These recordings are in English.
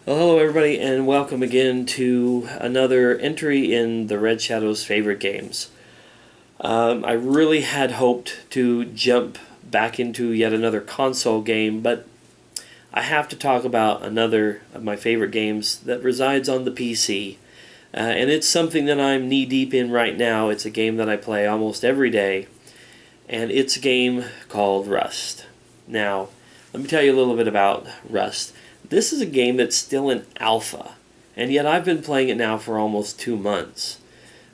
Well, hello everybody, and welcome again to another entry in the Red Shadow's favorite games. I really had hoped to jump back into yet another console game, but I have to talk about another of my favorite games that resides on the PC. And it's something that I'm knee-deep in right now. It's a game that I play almost every day, and it's a game called Rust. Now, let me tell you a little bit about Rust. This is a game that's still in alpha, and yet I've been playing it now for almost 2 months.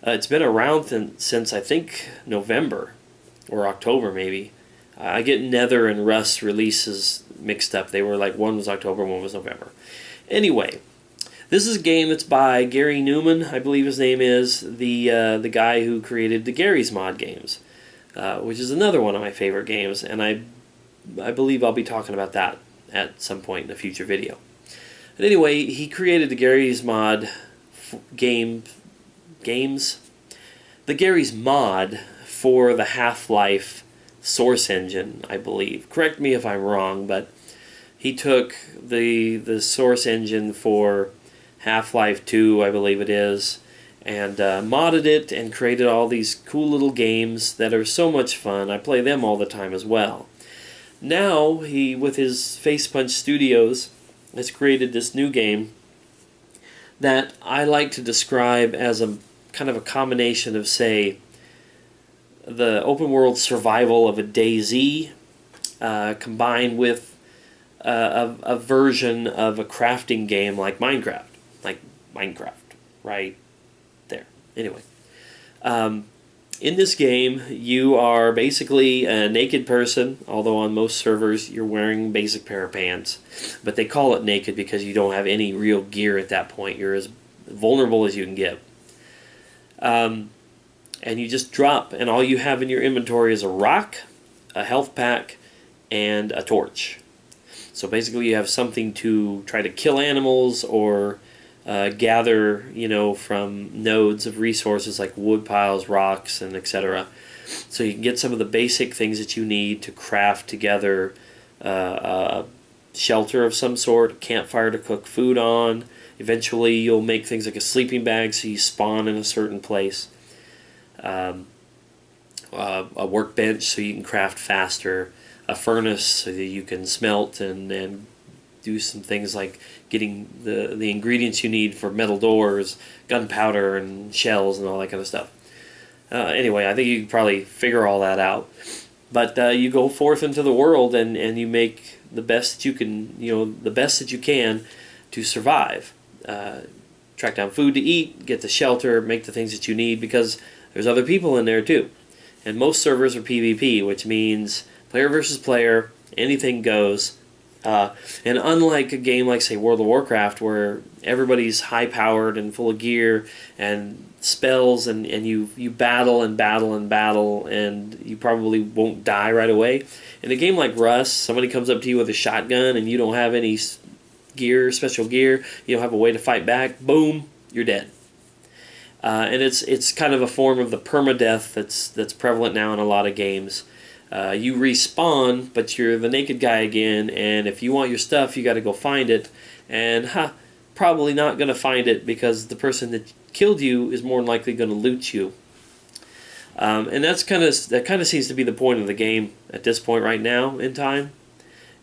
It's been around since I think November or October maybe. I get Nether and Rust releases mixed up. They were like one was October, one was November. Anyway, this is a game that's by Gary Newman, I believe his name is, the guy who created the Gary's Mod games, which is another one of my favorite games, and I believe I'll be talking about that at some point in a future video. But anyway, he created the Gary's Mod games, the Gary's Mod for the Half-Life source engine, I believe. Correct me if I'm wrong, but he took the source engine for Half-Life 2, I believe it is, and modded it and created all these cool little games that are so much fun. I play them all the time as well. Now, he, with his Facepunch Studios, has created this new game that I like to describe as a kind of a combination of, say, the open world survival of a DayZ combined with a version of a crafting game like Minecraft. Like Minecraft, right there. Anyway. In this game, you are basically a naked person, although on most servers you're wearing a basic pair of pants. But they call it naked because you don't have any real gear at that point. You're as vulnerable as you can get. And you just drop, and all you have in your inventory is a rock, a health pack, and a torch. So basically you have something to try to kill animals or gather, from nodes of resources like wood piles, rocks, and etc. So you can get some of the basic things that you need to craft together a shelter of some sort, a campfire to cook food on. Eventually you'll make things like a sleeping bag so you spawn in a certain place. A workbench so you can craft faster. A furnace so that you can smelt and do some things like getting the ingredients you need for metal doors, gunpowder and shells and all that kind of stuff. Anyway, I think you can probably figure all that out. But you go forth into the world and you make the best that you can, the best that you can to survive. Track down food to eat, get the shelter, make the things that you need, because there's other people in there too. And most servers are PvP, which means player versus player, anything goes. And unlike a game like, say, World of Warcraft, where everybody's high-powered and full of gear and spells, and you battle and battle and battle, and you probably won't die right away. In a game like Rust, somebody comes up to you with a shotgun and you don't have any gear, special gear, you don't have a way to fight back, boom, you're dead. And it's kind of a form of the permadeath that's prevalent now in a lot of games. You respawn, but you're the naked guy again, and if you want your stuff, you got to go find it, and probably not going to find it because the person that killed you is more than likely going to loot you. And that kind of seems to be the point of the game at this point right now in time,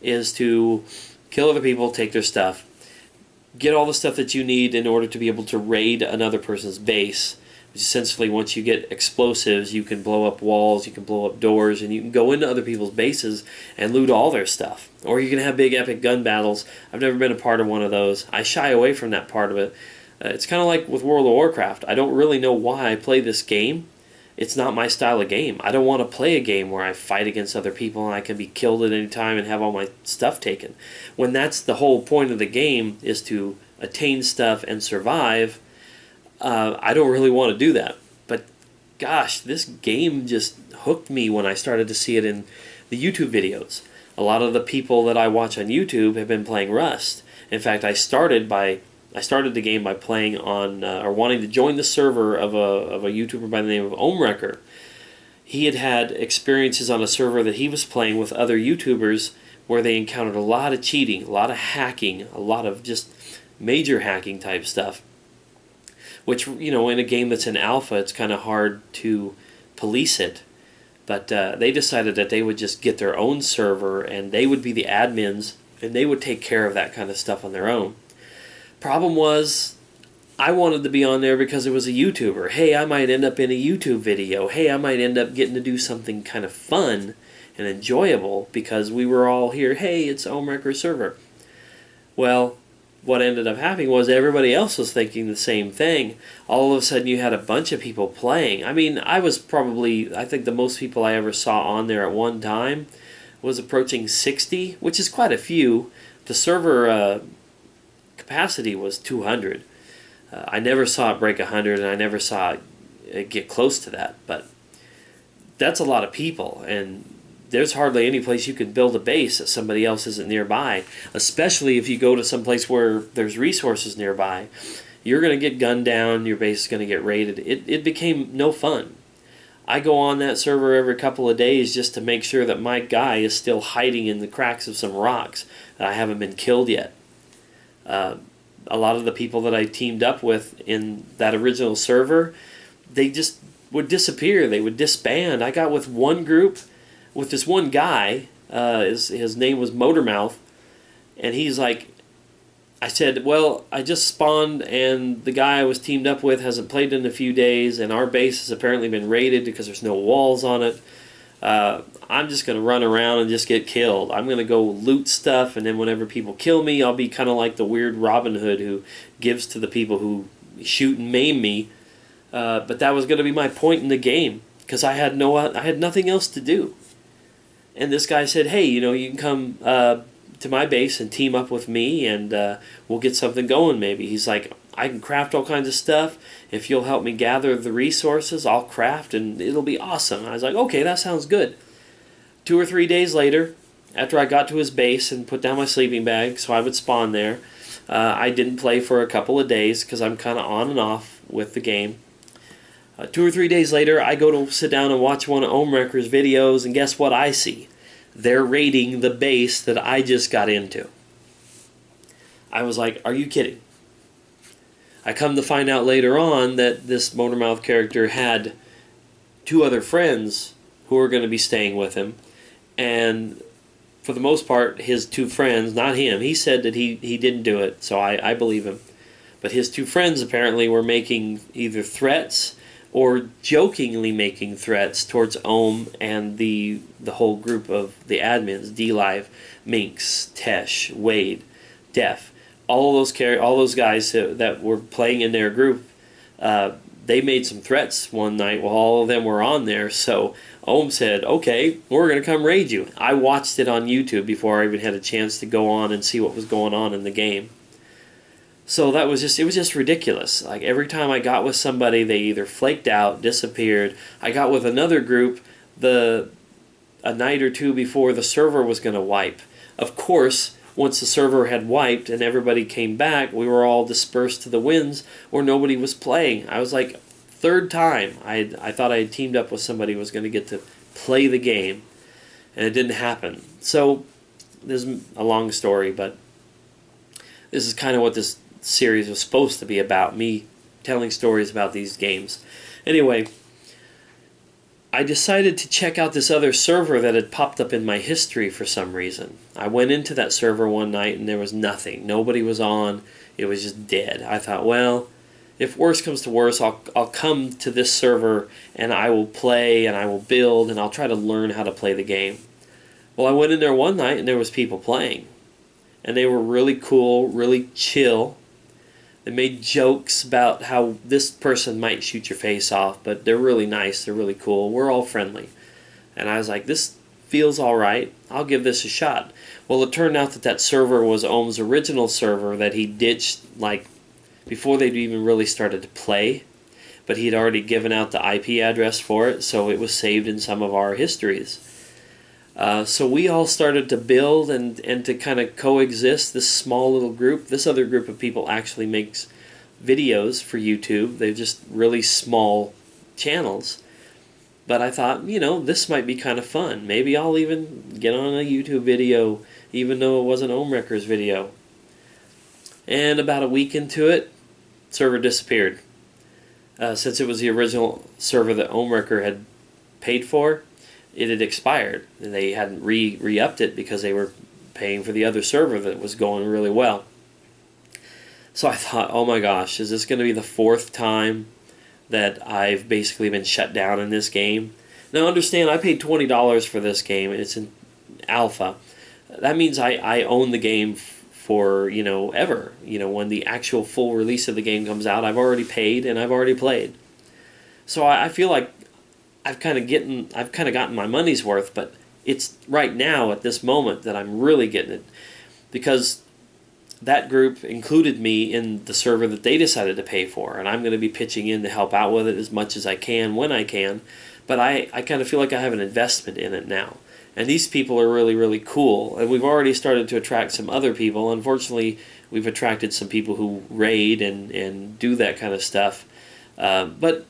is to kill other people, take their stuff, get all the stuff that you need in order to be able to raid another person's base. Essentially, once you get explosives, you can blow up walls, you can blow up doors, and you can go into other people's bases and loot all their stuff. Or you can have big epic gun battles. I've never been a part of one of those. I shy away from that part of it. It's kind of like with World of Warcraft. I don't really know why I play this game. It's not my style of game. I don't want to play a game where I fight against other people and I can be killed at any time and have all my stuff taken. When that's the whole point of the game, is to attain stuff and survive. I don't really want to do that, but gosh, this game just hooked me when I started to see it in the YouTube videos. A lot of the people that I watch on YouTube have been playing Rust. In fact, I started the game by playing on or wanting to join the server of a YouTuber by the name of Omewrecker. He had experiences on a server that he was playing with other YouTubers where they encountered a lot of cheating, a lot of hacking, a lot of just major hacking type stuff, which, in a game that's in alpha, it's kind of hard to police it. But they decided that they would just get their own server, and they would be the admins, and they would take care of that kind of stuff on their own. Problem was, I wanted to be on there because it was a YouTuber. Hey, I might end up in a YouTube video. Hey, I might end up getting to do something kind of fun and enjoyable because we were all here. Hey, it's Omewrecker's server. Well, what ended up happening was everybody else was thinking the same thing. All of a sudden you had a bunch of people playing. I mean, I think the most people I ever saw on there at one time was approaching 60, which is quite a few. The server capacity was 200. I never saw it break 100, and I never saw it get close to that. But that's a lot of people, and there's hardly any place you can build a base that somebody else isn't nearby, especially if you go to some place where there's resources nearby. You're going to get gunned down, your base is going to get raided. It became no fun. I go on that server every couple of days just to make sure that my guy is still hiding in the cracks of some rocks, that I haven't been killed yet. A lot of the people that I teamed up with in that original server, they just would disappear. They would disband. I got with one group, with this one guy. His name was Motormouth, and he's like, I said, well, I just spawned, and the guy I was teamed up with hasn't played in a few days, and our base has apparently been raided because there's no walls on it. I'm just going to run around and just get killed. I'm going to go loot stuff, and then whenever people kill me, I'll be kind of like the weird Robin Hood who gives to the people who shoot and maim me. But that was going to be my point in the game, because I had nothing else to do. And this guy said, hey, you can come to my base and team up with me, and we'll get something going maybe. He's like, I can craft all kinds of stuff. If you'll help me gather the resources, I'll craft, and it'll be awesome. And I was like, okay, that sounds good. 2 or 3 days later, after I got to his base and put down my sleeping bag so I would spawn there, I didn't play for a couple of days because I'm kind of on and off with the game. 2 or 3 days later, I go to sit down and watch one of Omewrecker's videos, and guess what I see? They're raiding the base that I just got into. I was like, are you kidding? I come to find out later on that this Motormouth character had 2 other friends who were going to be staying with him, and for the most part, his 2 friends, not him, he said that he didn't do it, so I believe him, but his 2 friends apparently were making either threats or jokingly making threats towards Ohm and the whole group of the admins, D-Live, Minx, Tesh, Wade, Def. All those guys that were playing in their group, they made some threats one night while all of them were on there. So Ohm said, okay, we're going to come raid you. I watched it on YouTube before I even had a chance to go on and see what was going on in the game. So it was just ridiculous. Like every time I got with somebody, they either flaked out, disappeared. I got with another group a night or 2 before the server was going to wipe. Of course, once the server had wiped and everybody came back, we were all dispersed to the winds or nobody was playing. I was like, 3rd time I thought I had teamed up with somebody who was going to get to play the game, and it didn't happen. So this is a long story, but this is kind of what this series was supposed to be about, me telling stories about these games. Anyway, I decided to check out this other server that had popped up in my history for some reason. I went into that server one night and there was nothing. Nobody was on. It was just dead. I thought, well, if worse comes to worse, I'll come to this server and I will play and I will build and I'll try to learn how to play the game. Well, I went in there one night and there was people playing. And they were really cool, really chill. They made jokes about how this person might shoot your face off, but they're really nice, they're really cool, we're all friendly. And I was like, this feels alright, I'll give this a shot. Well, it turned out that server was Ohm's original server that he ditched, like, before they'd even really started to play. But he'd already given out the IP address for it, so it was saved in some of our histories. So we all started to build and to kind of coexist, this small little group. This other group of people actually makes videos for YouTube. They're just really small channels. But I thought, this might be kind of fun. Maybe I'll even get on a YouTube video even though it wasn't Ohmwrecker's video. And about a week into it, server disappeared. Since it was the original server that Ohmwrecker had paid for, it had expired. And they hadn't re-upped it because they were paying for the other server that was going really well. So I thought, oh my gosh, is this going to be the fourth time that I've basically been shut down in this game? Now understand, I paid $20 for this game, and it's in alpha. That means I own the game for, ever. When the actual full release of the game comes out, I've already paid and I've already played. So I feel like I've kind of gotten my money's worth, but it's right now at this moment that I'm really getting it, because that group included me in the server that they decided to pay for, and I'm going to be pitching in to help out with it as much as I can when I can, but I kind of feel like I have an investment in it now. And these people are really, really cool, and we've already started to attract some other people. Unfortunately, we've attracted some people who raid and do that kind of stuff, but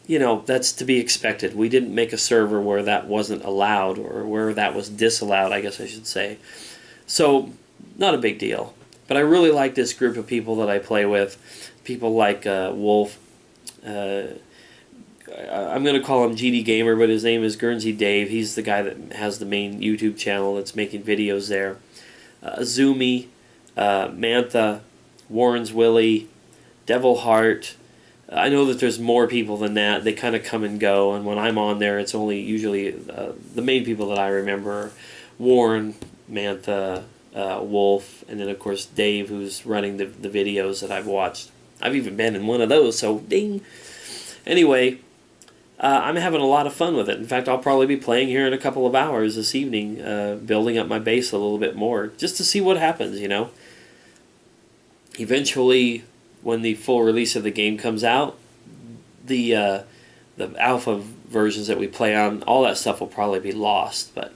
that's to be expected. We didn't make a server where that wasn't allowed, or where that was disallowed, I guess I should say. So, not a big deal. But I really like this group of people that I play with. People like Wolf. I'm going to call him GD Gamer, but his name is Guernsey Dave. He's the guy that has the main YouTube channel that's making videos there. Azumi, Mantha, Warren's Willie, Devil Heart. I know that there's more people than that. They kind of come and go, and when I'm on there, it's only usually the main people that I remember: Warren, Mantha, Wolf, and then of course Dave, who's running the videos that I've watched. I've even been in one of those, so ding. Anyway, I'm having a lot of fun with it. In fact, I'll probably be playing here in a couple of hours this evening, building up my base a little bit more, just to see what happens, Eventually, when the full release of the game comes out, the alpha versions that we play on, all that stuff will probably be lost, but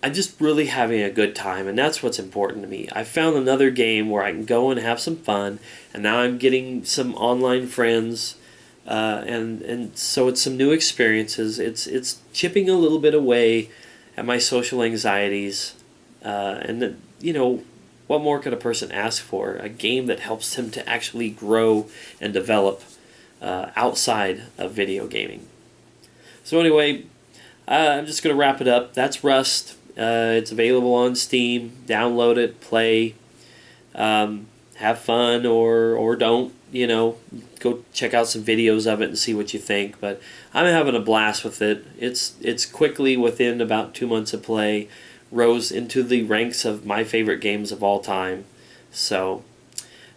I'm just really having a good time, and that's what's important to me. I found another game where I can go and have some fun, and now I'm getting some online friends, and so it's some new experiences. It's chipping a little bit away at my social anxieties, and what more could a person ask for? A game that helps them to actually grow and develop outside of video gaming. So anyway, I'm just going to wrap it up. That's Rust. It's available on Steam. Download it, play, have fun, or don't. Go check out some videos of it and see what you think. But I'm having a blast with it. It's quickly, within about 2 months of play, rose into the ranks of my favorite games of all time. So,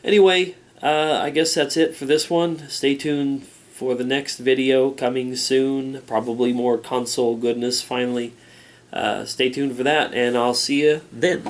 anyway, I guess that's it for this one. Stay tuned for the next video coming soon. Probably more console goodness finally. Stay tuned for that, and I'll see you then.